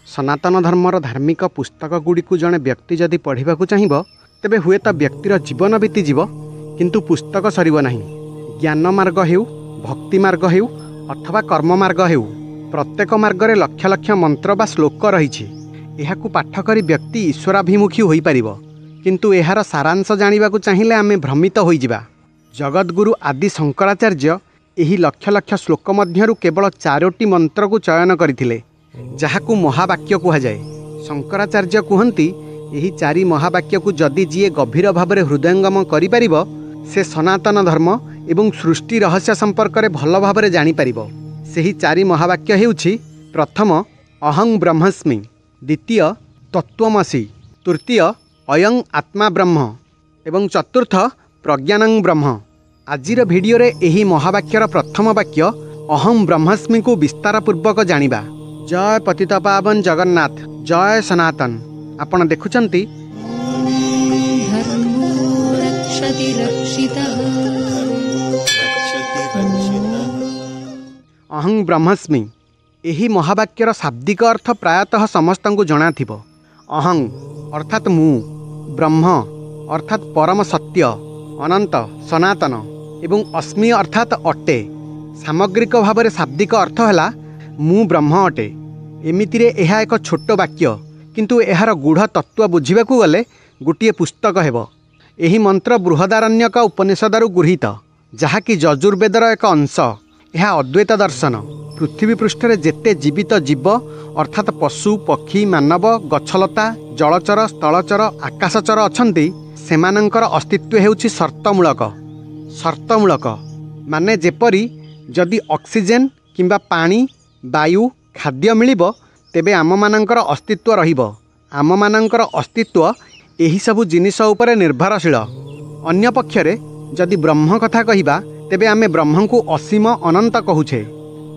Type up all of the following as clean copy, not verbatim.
सनातन धर्मर धार्मिक पुस्तक गुड़िक जड़े व्यक्ति जदि पढ़ा चाहिए तेबे हुए तो व्यक्तिर जीवन बीतीज किंतु पुस्तक सरिब नहीं। ज्ञान मार्ग हेउ, भक्ति मार्ग हेउ अथवा कर्म मार्ग हेउ, प्रत्येक मार्गरे लक्ष लक्ष मंत्र बा श्लोक रही। एहाकु पाठ करी व्यक्ति ईश्वराभिमुखी होई परिबो, किंतु एहार सारांश जानिबाकु चाहिए आमे भ्रमित होइजिबा। जगद्गुरु आदि शंकराचार्य एही लक्ष लक्ष श्लोक मध्यरु केवल 4टी मंत्र को चयन करथिले, जाहाकु महावाक्य कुहाଯାଏ। शंकराचार्य कहती यही 4 महावाक्य को जदि जीए गभीर भाव में हृदयंगम करिपारिब से सनातन धर्म एवं सृष्टि रहस्य संपर्क में भल भाव में जानिपारिब। सेही 4 महावाक्य हेउछि प्रथम अहं ब्रह्मस्मि, द्वितीय तत्त्वमसि, तृतीय अयं आत्मा ब्रह्म एवं चतुर्थ प्रज्ञानं ब्रह्म। आजिर भिडियो रे एही महावाक्यर प्रथम वाक्य अहं ब्रह्मस्मि को विस्तार पूर्वक जानिबा। जय पतितपावन जगन्नाथ, जय सनातन। आपण देखुचंती अहं ब्रह्मस्मि। एही महावाक्यर शाब्दिक अर्थ प्रायतः समस्त को जଣା थिबो। अहं अर्थात मु, ब्रह्म अर्थात परम सत्य, अनंत सनातन एवं अस्मि अर्थात अटे। सामग्रिक भाव में शाब्दिक अर्थ है मु ब्रह्म अटे। एमितिरे एहा एक छोट वाक्य, किंतु एहार गूढ़ तत्व बुझिबाकू गले गोटे पुस्तक हेब। एही मंत्र बृहदारण्यक उपनिषदरु गृहीत, जहाँकि यजुर्वेदर एक अंश। यह अद्वैत दर्शन। पृथ्वी पृष्ठरे जेते जीवित जीव अर्थात पशु पक्षी मानव गछलता जलचर स्थलचर आकाशचर अछंती सेमानंकर अस्तित्व हेउछि शर्तमूलक। शर्तमूलक माने जेपरी जदि ऑक्सीजन किंबा पानी वायु खाद्य मिलिबो तेबे आममानंकर अस्तित्व रहिबो। आममानंकर अस्तित्व एही सबु जिनिस उपरे निर्भरशील। अन्य पक्षरे जदि ब्रह्म कथा कहिबा तेबे आमे ब्रह्म को असीम अनंत कहूछे।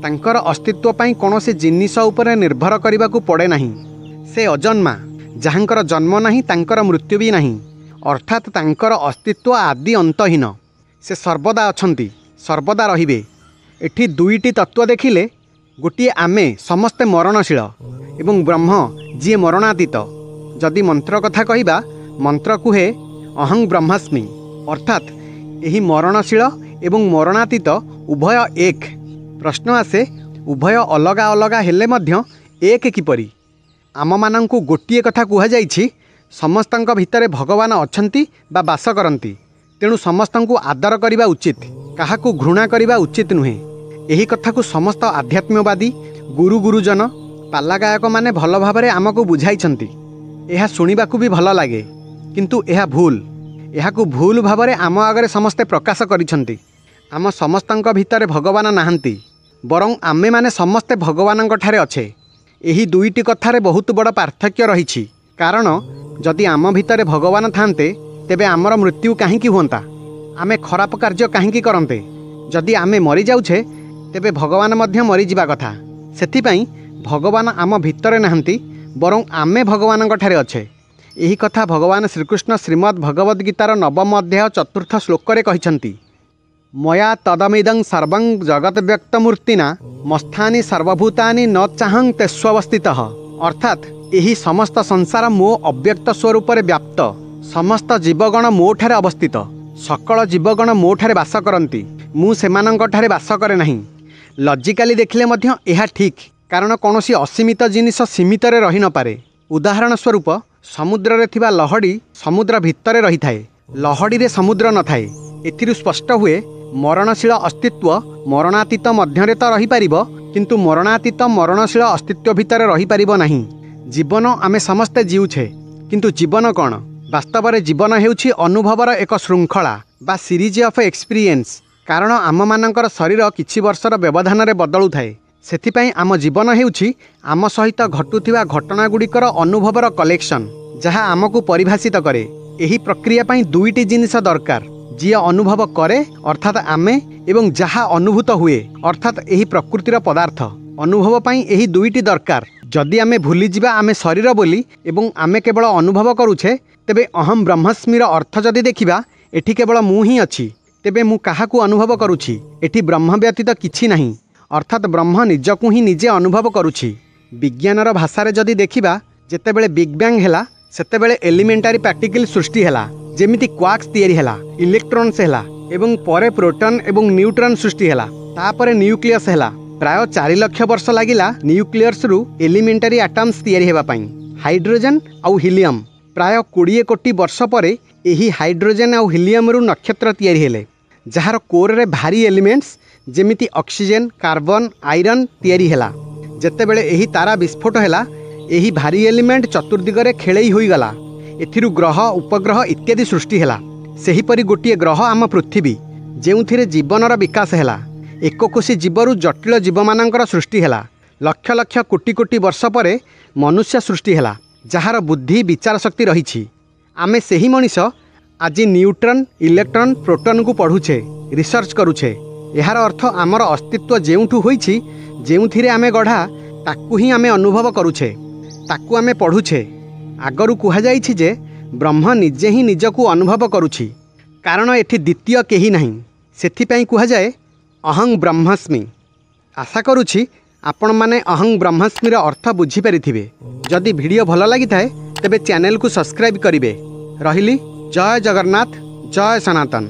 तांकर अस्तित्व पाई कोनोसी जिनिस उपरे निर्भर करिबाकू पड़े नहीं। से अजन्मा, जहाँकर जन्म नहीं तांकर मृत्यु भी नहीं, अर्थात तांकर अस्तित्व आदि अंतहीन। से सर्वदा अछंती, सर्वदा रहिबे। एठी 2टी तत्व देखिले, गोटे आमे समस्ते मरणशील एवं ब्रह्म जी मरणातीत। जदि मंत्र कथा कहिबा मंत्र कुहे अहं ब्रह्मस्मि, अर्थात एही मरणशील एवं मरणातीत उभय एक। प्रश्न आसे उभय अलगा अलगा हेले मध्य एक किपरि? आम मानंकु गोटिए कथा कुहा जाइछि, समस्तंक भितरे भगवान अछंती बा बास करंती। तेणु समस्तंकु आदर करिबा उचित, काहाकु घृणा करिबा उचित नुहे। एही कथा को समस्त आध्यात्म्यवादी गुरु गुरुजन पाला गायक माने भल भाबरे आमको बुझाइछंती। एहा सुनिबाकू भी भल लागे, किंतु एहा भूल। एहाकू भूल भाबरे आम आगरे समस्ते प्रकाश करिछंती। आम समस्तंक भितरे भगवान नाहंती, बरं आमे माने समस्ते भगवानंक ठारे अच्छे। एही 2टी कथारे बहुत बड़ पार्थक्य रहिछि। कारण जदि आम भितरे भगवान थांते तेबे आमर मृत्यु काहींकी हुअंता? आमे खराब कार्य काहींकी करंते? जदि आमे मरी जाउछे तेबे भगवान मध्य मरी जिबा कथा। सेथिपई भगवान आम भितरे नाहंती, बरं आमे भगवानंक ठारे अच्छे। एही कथा भगवान श्रीकृष्ण श्रीमद् भगवद गीतार 9म अध्याय 4th श्लोक रे कहिछंती। मया तदमिदं सर्वं जगत व्यक्तमूर्तिना मस्थानि सर्वभूतानि न चाहं तेष्वस्थितः। अर्थात एही समस्त संसार मो अव्यक्त स्वरूप रे व्याप्त। समस्त जीवगण मो ठारे अवस्थित। सकल जीवगण मो ठारे वास करंती, मु सेमानंक ठारे वास करे नहीं। लॉजिकली देखिले मध्य एहा ठीक, कारण कौनसी असीमित जिनिस सीमित रे रही न पारे। उदाहरण स्वरूप समुद्र रे थिबा लहड़ी समुद्र भितरे रही थाए, लहड़ी रे समुद्र न थाए। एथिरु स्पष्ट हुए मरणशील अस्तित्व मरणातीत मध्यरे तो रही पारिबो, किंतु मरणातीत मरणशील अस्तित्व भितर रही पारिबो नहीं। जीवन आमे समस्ते जीउछे, किंतु जीवन कौन? वास्तव में जीवन हेउछि अनुभवर एक श्रृंखला बा सीरीज ऑफ एक्सपीरियंस। कारण आम मानकर शरीर किछि वर्षर व्यवधान रे बदलु थाए। सेथिपई आम जीवन हेउछि आम सहित घटुथिबा घटना गुड़िकर अनुभवर कलेक्शन, जहाँ आमको परिभाषित करे। एही प्रक्रिया पई 2टी जिनिस दरकार, जी अनुभव करे अर्थात आमे, एवं जहाँ अनुभूत हुए अर्थात एही प्रकृतिर पदार्थ। अनुभव पई एही 2टी दरकार। जदि आमे भूली जिबा आमे शरीर बोली एवं आमे केवल अनुभव करूछे, तेबे अहम ब्रह्मस्मिर अर्थ जदि देखिबा एठी केवल मु ही अछि, तेबे मु काहाकू अनुभव करूछि? एठी ब्रह्म व्यतीत किछि नहीं, अर्थात ब्रह्म निजकू ही निजे अनुभव करूछि। विज्ञानर भाषारे जदि देखिबा जेतेबेले बिग बैंग हैला सेतेबेले एलिमेंटारी पार्टिकल सृष्टि हैला जेमिति क्वार्क्स तयारी हैला इलेक्ट्रॉन्स हैला एवं परे प्रोटॉन एवं न्यूट्रॉन सृष्टि हैला तापरे न्यूक्लियस हैला प्राय 4 लाख वर्ष लागिला न्यूक्लियस रु एलिमेंटारी एटम्स तयारी हेबा पई हाइड्रोजन आउ हीलियम प्राय 20 कोटी वर्ष परे एही हाइड्रोजन आउ हीलियम रु नक्षत्र तयारी हेले जहार कोर रे भारी एलिमेंट्स जेमिति ऑक्सीजन कार्बन आयरन तयारी हैला जेतेबेले एही तारा विस्फोट हैला एही भारी एलिमेंट चतुर्दिगरे खेलई होई गला एथिरु ग्रह उपग्रह इत्यादि सृष्टि हैला सेहीपरि गोटिए ग्रह आम पृथ्वी जेउथिरे जीवनर विकास हैला एककोशी जीवरु जटिल जीवमानंकर सृष्टि हैला लक्ष लक्ष कोटी कोटी वर्ष परे मनुष्य सृष्टि हैला जहार बुद्धि विचार शक्ति रहिछि आमे सेही मनीष आज न्यूट्रॉन इलेक्ट्रॉन प्रोटॉन को पढ़ुछे रिसर्च करुछे यार अर्थ आमर अस्तित्व जेउठु होइछि जेउथिरे आमे गढ़ा ताकू ही आमे अनुभव करुछे ताकू आमे पढ़ुछे आगरु कुहा जाइछि जे ब्रह्म निजे ही निजकु अनुभव करुछि कारण एठी द्वितीय केही नाही सेथिपई कुहा जाए अहं ब्रह्मस्मि आशा करुछि आपण माने अहं ब्रह्मस्मिर अर्थ बुझी परिथिबे जदि वीडियो भल लागि थाए तेबे चैनल को सब्सक्राइब करिवे रहिली जय जगन्नाथ जय सनातन।